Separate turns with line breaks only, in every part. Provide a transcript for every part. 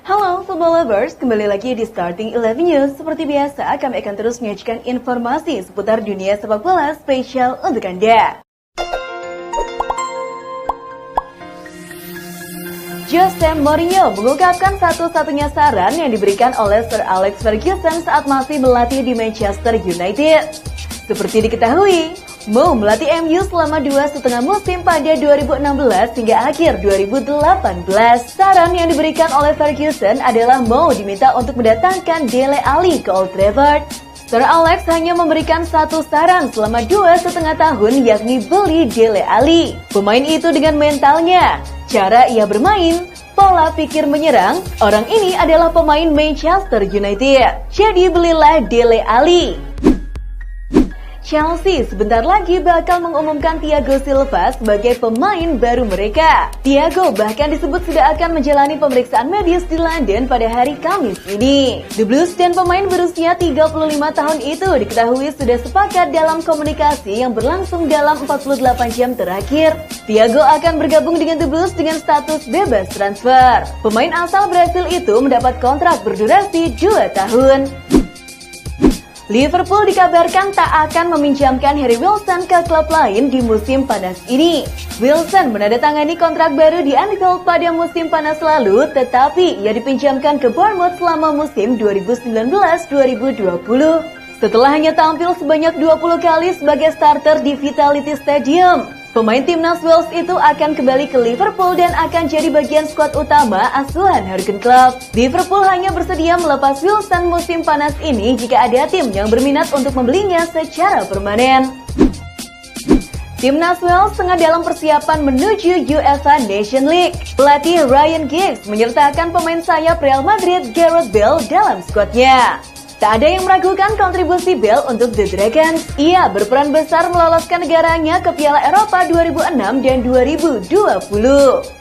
Halo football lovers, kembali lagi di Starting 11 News. Seperti biasa, kami akan terus menyajikan informasi seputar dunia sepak bola spesial untuk Anda. Jose Mourinho mengungkapkan satu-satunya saran yang diberikan oleh Sir Alex Ferguson saat masih melatih di Manchester United. Seperti diketahui, Mo melatih MU selama 2,5 musim pada 2016 hingga akhir 2018. Saran yang diberikan oleh Ferguson adalah Mo diminta untuk mendatangkan Dele Alli ke Old Trafford. Sir Alex hanya memberikan satu saran selama 2,5 tahun, yakni beli Dele Alli. Pemain itu dengan mentalnya, cara ia bermain, pola pikir menyerang, orang ini adalah pemain Manchester United. Jadi belilah Dele Alli. Chelsea sebentar lagi bakal mengumumkan Thiago Silva sebagai pemain baru mereka. Thiago bahkan disebut sudah akan menjalani pemeriksaan medis di London pada hari Kamis ini. The Blues dan pemain berusia 35 tahun itu diketahui sudah sepakat dalam komunikasi yang berlangsung dalam 48 jam terakhir. Thiago akan bergabung dengan The Blues dengan status bebas transfer. Pemain asal Brasil itu mendapat kontrak berdurasi 2 tahun. Liverpool dikabarkan tak akan meminjamkan Harry Wilson ke klub lain di musim panas ini. Wilson menandatangani kontrak baru di Anfield pada musim panas lalu, tetapi ia dipinjamkan ke Bournemouth selama musim 2019-2020. Setelah hanya tampil sebanyak 20 kali sebagai starter di Vitality Stadium, pemain timnas Wales itu akan kembali ke Liverpool dan akan jadi bagian skuad utama asuhan Jurgen Klopp. Liverpool hanya bersedia melepas Wilson musim panas ini jika ada tim yang berminat untuk membelinya secara permanen. Timnas Wales tengah dalam persiapan menuju UEFA Nations League. Pelatih Ryan Giggs menyertakan pemain sayap Real Madrid Gareth Bale dalam skuadnya. Tak ada yang meragukan kontribusi Bale untuk The Dragons. Ia berperan besar meloloskan negaranya ke Piala Eropa 2006 dan 2020.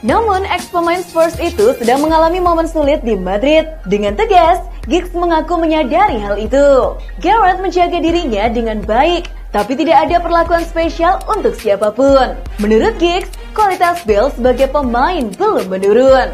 Namun, ex-pemain Spurs itu sedang mengalami momen sulit di Madrid. Dengan tegas, Giggs mengaku menyadari hal itu. Gareth menjaga dirinya dengan baik, tapi tidak ada perlakuan spesial untuk siapapun. Menurut Giggs, kualitas Bale sebagai pemain belum menurun.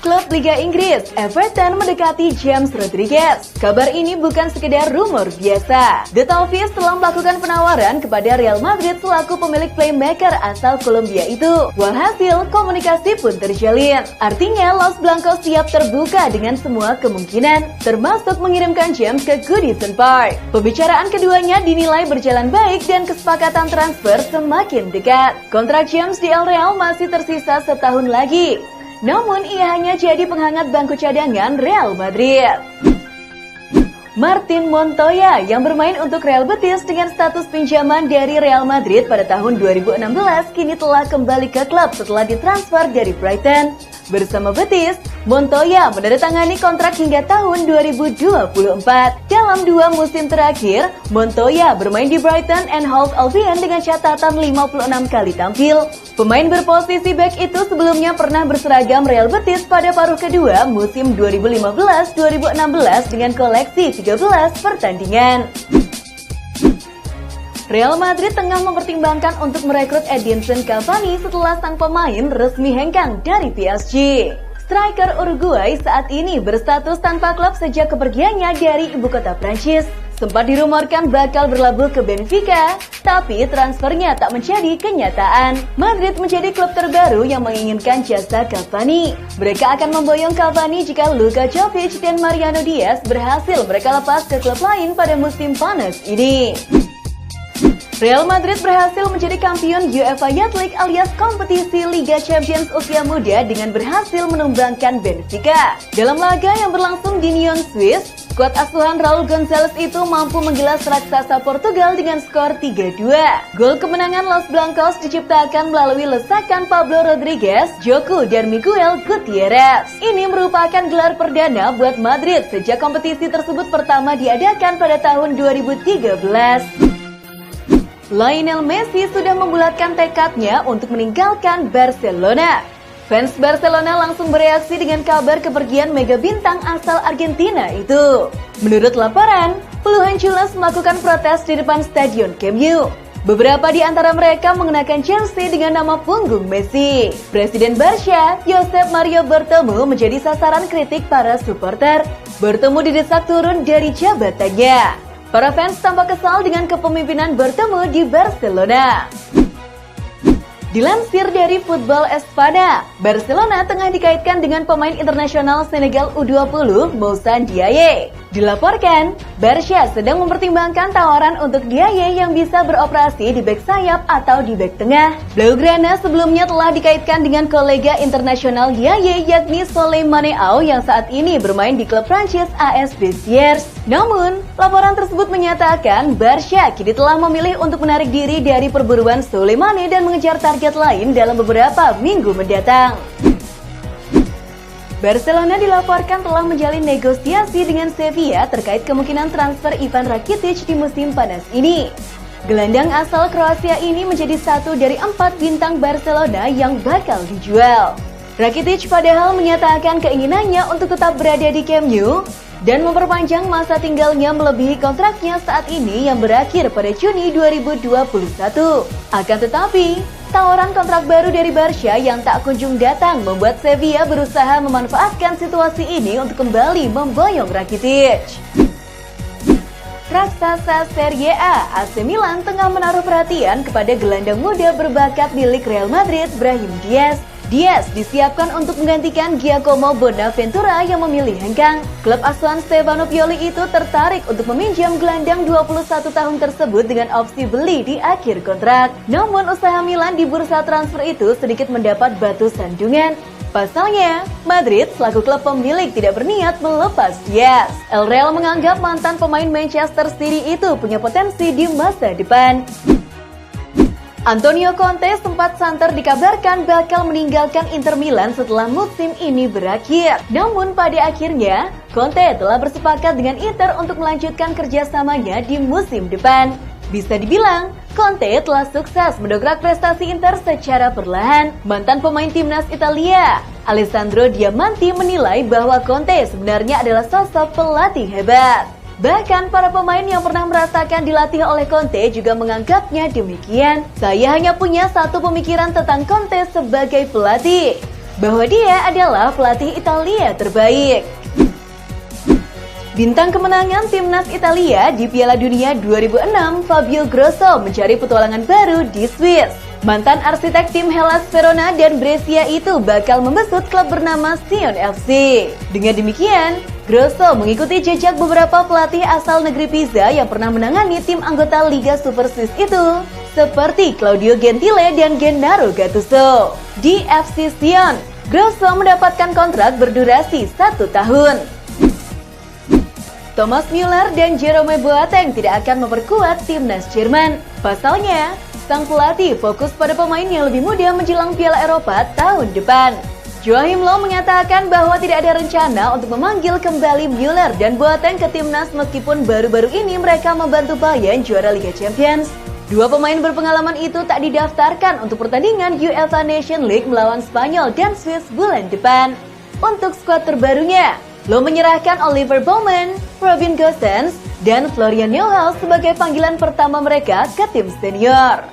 Klub Liga Inggris, Everton mendekati James Rodriguez. Kabar ini bukan sekedar rumor biasa. The Toffees telah melakukan penawaran kepada Real Madrid selaku pemilik playmaker asal Kolombia itu. Walhasil, komunikasi pun terjalin. Artinya, Los Blancos siap terbuka dengan semua kemungkinan, termasuk mengirimkan James ke Goodison Park. Pembicaraan keduanya dinilai berjalan baik dan kesepakatan transfer semakin dekat. Kontrak James di El Real masih tersisa setahun lagi. Namun ia hanya jadi penghangat bangku cadangan Real Madrid. Martin Montoya yang bermain untuk Real Betis dengan status pinjaman dari Real Madrid pada tahun 2016 kini telah kembali ke klub setelah ditransfer dari Brighton. Bersama Betis, Montoya menandatangani kontrak hingga tahun 2024. Dalam 2 musim terakhir, Montoya bermain di Brighton and Hove Albion dengan catatan 56 kali tampil. Pemain berposisi back itu sebelumnya pernah berseragam Real Betis pada paruh kedua musim 2015-2016 dengan koleksi 13 pertandingan. Real Madrid tengah mempertimbangkan untuk merekrut Edinson Cavani setelah sang pemain resmi hengkang dari PSG. Striker Uruguay saat ini berstatus tanpa klub sejak kepergiannya dari ibu kota Prancis. Sempat dirumorkan bakal berlabuh ke Benfica, tapi transfernya tak menjadi kenyataan. Madrid menjadi klub terbaru yang menginginkan jasa Cavani. Mereka akan memboyong Cavani jika Luka Jovic dan Mariano Diaz berhasil mereka lepas ke klub lain pada musim panas ini. Real Madrid berhasil menjadi kampion UEFA Youth League alias kompetisi Liga Champions usia muda dengan berhasil menumbangkan Benfica. Dalam laga yang berlangsung di Nyon, Swiss, skuad asuhan Raul Gonzalez itu mampu menggilas raksasa Portugal dengan skor 3-2. Gol kemenangan Los Blancos diciptakan melalui lesakan Pablo Rodriguez, Joku, dan Miguel Gutierrez. Ini merupakan gelar perdana buat Madrid sejak kompetisi tersebut pertama diadakan pada tahun 2013. Lionel Messi sudah membulatkan tekadnya untuk meninggalkan Barcelona. Fans Barcelona langsung bereaksi dengan kabar kepergian mega bintang asal Argentina itu. Menurut laporan, puluhan Jules melakukan protes di depan Stadion Camp Nou. Beberapa di antara mereka mengenakan jersey dengan nama punggung Messi. Presiden Barca, Josep Mario Bartomeu menjadi sasaran kritik para supporter. Bartomeu didesak turun dari jabatannya. Para fans tampak kesal dengan kepemimpinan Bartomeu di Barcelona. Dilansir dari Football Espada, Barcelona tengah dikaitkan dengan pemain internasional Senegal U20 Moussa Diaye. Dilaporkan, Barca sedang mempertimbangkan tawaran untuk Diaye yang bisa beroperasi di bek sayap atau di bek tengah. Blaugrana sebelumnya telah dikaitkan dengan kolega internasional Diaye yakni Souleymane Ao yang saat ini bermain di klub Prancis AS Besiers. Namun, laporan tersebut menyatakan Barca kini telah memilih untuk menarik diri dari perburuan Souleymane dan mengejar target lain dalam beberapa minggu mendatang. Barcelona dilaporkan telah menjalin negosiasi dengan Sevilla terkait kemungkinan transfer Ivan Rakitic di musim panas ini. Gelandang asal Kroasia ini menjadi satu dari 4 bintang Barcelona yang bakal dijual. Rakitic padahal menyatakan keinginannya untuk tetap berada di Camp Nou dan memperpanjang masa tinggalnya melebihi kontraknya saat ini yang berakhir pada Juni 2021. Akan tetapi, tawaran kontrak baru dari Barca yang tak kunjung datang membuat Sevilla berusaha memanfaatkan situasi ini untuk kembali memboyong Rakitic. Raksasa Serie A, AC Milan tengah menaruh perhatian kepada gelandang muda berbakat milik Real Madrid, Brahim Diaz. Diaz disiapkan untuk menggantikan Giacomo Bonaventura yang memilih hengkang. Klub asuhan Stefano Pioli itu tertarik untuk meminjam gelandang 21 tahun tersebut dengan opsi beli di akhir kontrak. Namun usaha Milan di bursa transfer itu sedikit mendapat batu sandungan. Pasalnya, Madrid selaku klub pemilik tidak berniat melepas Diaz. El Real menganggap mantan pemain Manchester City itu punya potensi di masa depan. Antonio Conte sempat santer dikabarkan bakal meninggalkan Inter Milan setelah musim ini berakhir. Namun pada akhirnya, Conte telah bersepakat dengan Inter untuk melanjutkan kerjasamanya di musim depan. Bisa dibilang, Conte telah sukses mendongkrak prestasi Inter secara perlahan. Mantan pemain timnas Italia, Alessandro Diamanti menilai bahwa Conte sebenarnya adalah sosok pelatih hebat. Bahkan para pemain yang pernah merasakan dilatih oleh Conte juga menganggapnya demikian. Saya hanya punya satu pemikiran tentang Conte sebagai pelatih, bahwa dia adalah pelatih Italia terbaik. Bintang kemenangan timnas Italia di Piala Dunia 2006, Fabio Grosso mencari petualangan baru di Swiss. Mantan arsitek tim Hellas Verona dan Brescia itu bakal membesut klub bernama Sion FC. Dengan demikian, Grosso mengikuti jejak beberapa pelatih asal negeri Pisa yang pernah menangani tim anggota Liga Super Swiss itu, seperti Claudio Gentile dan Gennaro Gattuso. Di FC Sion, Grosso mendapatkan kontrak berdurasi 1 tahun. Thomas Müller dan Jerome Boateng tidak akan memperkuat timnas Jerman. Pasalnya, sang pelatih fokus pada pemain yang lebih muda menjelang Piala Eropa tahun depan. Joachim Löw menyatakan bahwa tidak ada rencana untuk memanggil kembali Müller dan Boateng ke timnas meskipun baru-baru ini mereka membantu Bayern juara Liga Champions. Dua pemain berpengalaman itu tak didaftarkan untuk pertandingan UEFA Nations League melawan Spanyol dan Swiss bulan depan. Untuk skuad terbarunya, Löw menyerahkan Oliver Baumann, Robin Gosens, dan Florian Neuhaus sebagai panggilan pertama mereka ke tim senior.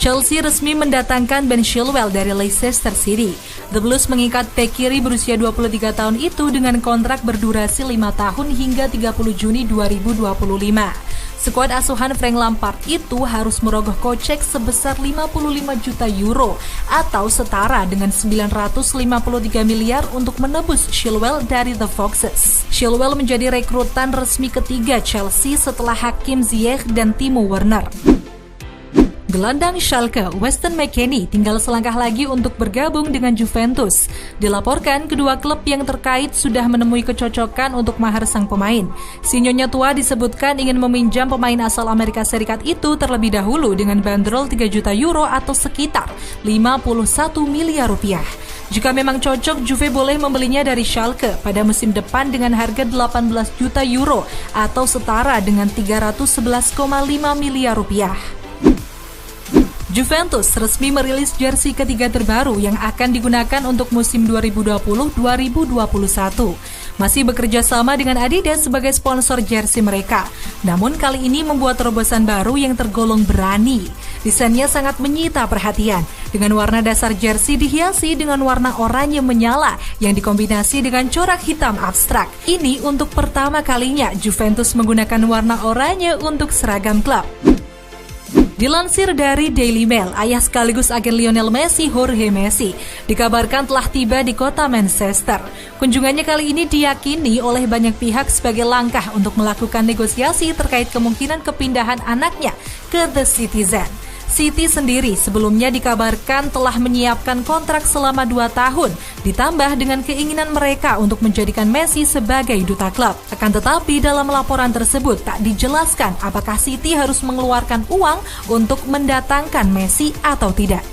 Chelsea resmi mendatangkan Ben Chilwell dari Leicester City. The Blues mengikat bek kiri berusia 23 tahun itu dengan kontrak berdurasi 5 tahun hingga 30 Juni 2025. Skuad asuhan Frank Lampard itu harus merogoh kocek sebesar 55 juta euro atau setara dengan 953 miliar untuk menebus Chilwell dari The Foxes. Chilwell menjadi rekrutan resmi ketiga Chelsea setelah Hakim Ziyech dan Timo Werner. Gelandang Schalke, Weston McKennie tinggal selangkah lagi untuk bergabung dengan Juventus. Dilaporkan kedua klub yang terkait sudah menemui kecocokan untuk mahar sang pemain. Si Nyonya tua disebutkan ingin meminjam pemain asal Amerika Serikat itu terlebih dahulu dengan bandrol 3 juta euro atau sekitar 51 miliar rupiah. Jika memang cocok, Juve boleh membelinya dari Schalke pada musim depan dengan harga 18 juta euro atau setara dengan 311,5 miliar rupiah. Juventus resmi merilis jersey ketiga terbaru yang akan digunakan untuk musim 2020-2021. Masih bekerja sama dengan Adidas sebagai sponsor jersey mereka. Namun kali ini membuat terobosan baru yang tergolong berani. Desainnya sangat menyita perhatian, dengan warna dasar jersey dihiasi dengan warna oranye menyala yang dikombinasi dengan corak hitam abstrak. Ini untuk pertama kalinya Juventus menggunakan warna oranye untuk seragam klub. Dilansir dari Daily Mail, ayah sekaligus agen Lionel Messi, Jorge Messi, dikabarkan telah tiba di kota Manchester. Kunjungannya kali ini diyakini oleh banyak pihak sebagai langkah untuk melakukan negosiasi terkait kemungkinan kepindahan anaknya ke The Citizen. City sendiri sebelumnya dikabarkan telah menyiapkan kontrak selama 2 tahun, ditambah dengan keinginan mereka untuk menjadikan Messi sebagai duta klub. Akan tetapi dalam laporan tersebut tak dijelaskan apakah City harus mengeluarkan uang untuk mendatangkan Messi atau tidak.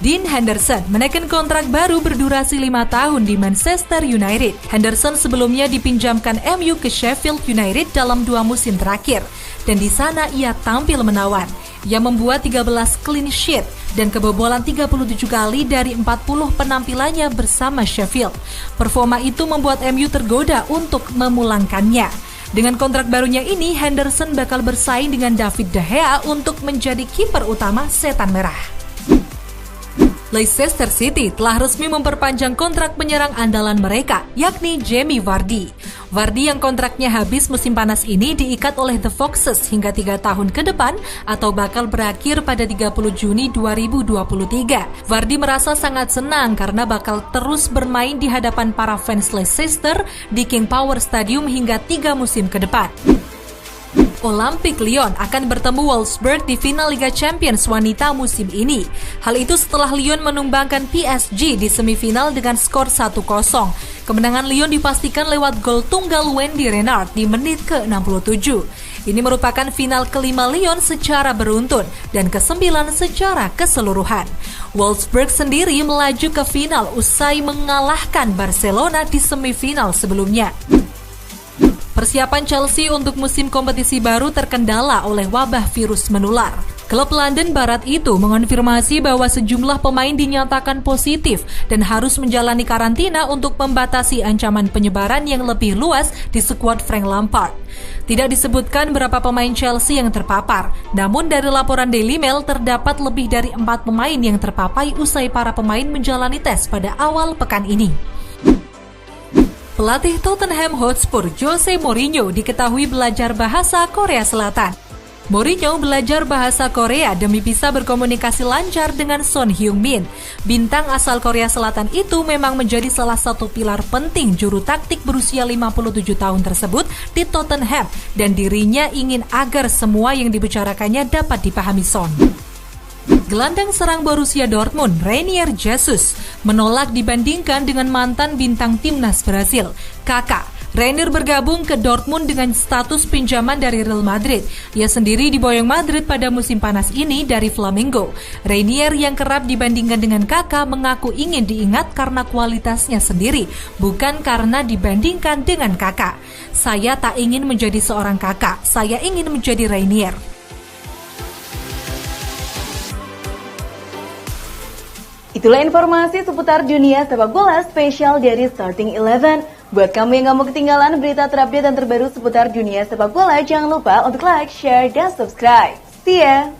Dean Henderson menaikkan kontrak baru berdurasi 5 tahun di Manchester United. Henderson sebelumnya dipinjamkan MU ke Sheffield United dalam 2 musim terakhir, dan di sana ia tampil menawan. Ia membuat 13 clean sheet dan kebobolan 37 kali dari 40 penampilannya bersama Sheffield. Performa itu membuat MU tergoda untuk memulangkannya. Dengan kontrak barunya ini, Henderson bakal bersaing dengan David De Gea untuk menjadi kiper utama Setan Merah. Leicester City telah resmi memperpanjang kontrak penyerang andalan mereka, yakni Jamie Vardy. Vardy yang kontraknya habis musim panas ini diikat oleh The Foxes hingga 3 tahun ke depan atau bakal berakhir pada 30 Juni 2023. Vardy merasa sangat senang karena bakal terus bermain di hadapan para fans Leicester di King Power Stadium hingga 3 musim ke depan. Olympique Lyon akan bertemu Wolfsburg di final Liga Champions wanita musim ini. Hal itu setelah Lyon menumbangkan PSG di semifinal dengan skor 1-0. Kemenangan Lyon dipastikan lewat gol tunggal Wendy Renard di menit ke-67. Ini merupakan final kelima Lyon secara beruntun dan ke-9 secara keseluruhan. Wolfsburg sendiri melaju ke final usai mengalahkan Barcelona di semifinal sebelumnya. Persiapan Chelsea untuk musim kompetisi baru terkendala oleh wabah virus menular. Klub London Barat itu mengonfirmasi bahwa sejumlah pemain dinyatakan positif dan harus menjalani karantina untuk membatasi ancaman penyebaran yang lebih luas di skuad Frank Lampard. Tidak disebutkan berapa pemain Chelsea yang terpapar, namun dari laporan Daily Mail terdapat lebih dari 4 pemain yang terpapai usai para pemain menjalani tes pada awal pekan ini. Pelatih Tottenham Hotspur Jose Mourinho diketahui belajar bahasa Korea Selatan. Mourinho belajar bahasa Korea demi bisa berkomunikasi lancar dengan Son Heung-min. Bintang asal Korea Selatan itu memang menjadi salah satu pilar penting juru taktik berusia 57 tahun tersebut di Tottenham, dan dirinya ingin agar semua yang dibicarakannya dapat dipahami Son. Gelandang serang Borussia Dortmund, Reinier Jesus, menolak dibandingkan dengan mantan bintang timnas Brasil, Kaká. Reinier bergabung ke Dortmund dengan status pinjaman dari Real Madrid. Ia sendiri diboyong Madrid pada musim panas ini dari Flamengo. Reinier yang kerap dibandingkan dengan Kaká mengaku ingin diingat karena kualitasnya sendiri, bukan karena dibandingkan dengan Kaká. Saya tak ingin menjadi seorang Kaká, saya ingin menjadi Reinier.
Itulah informasi seputar dunia sepak bola spesial dari Starting 11. Buat kamu yang gak mau ketinggalan berita terupdate dan terbaru seputar dunia sepak bola, jangan lupa untuk like, share, dan subscribe. See ya!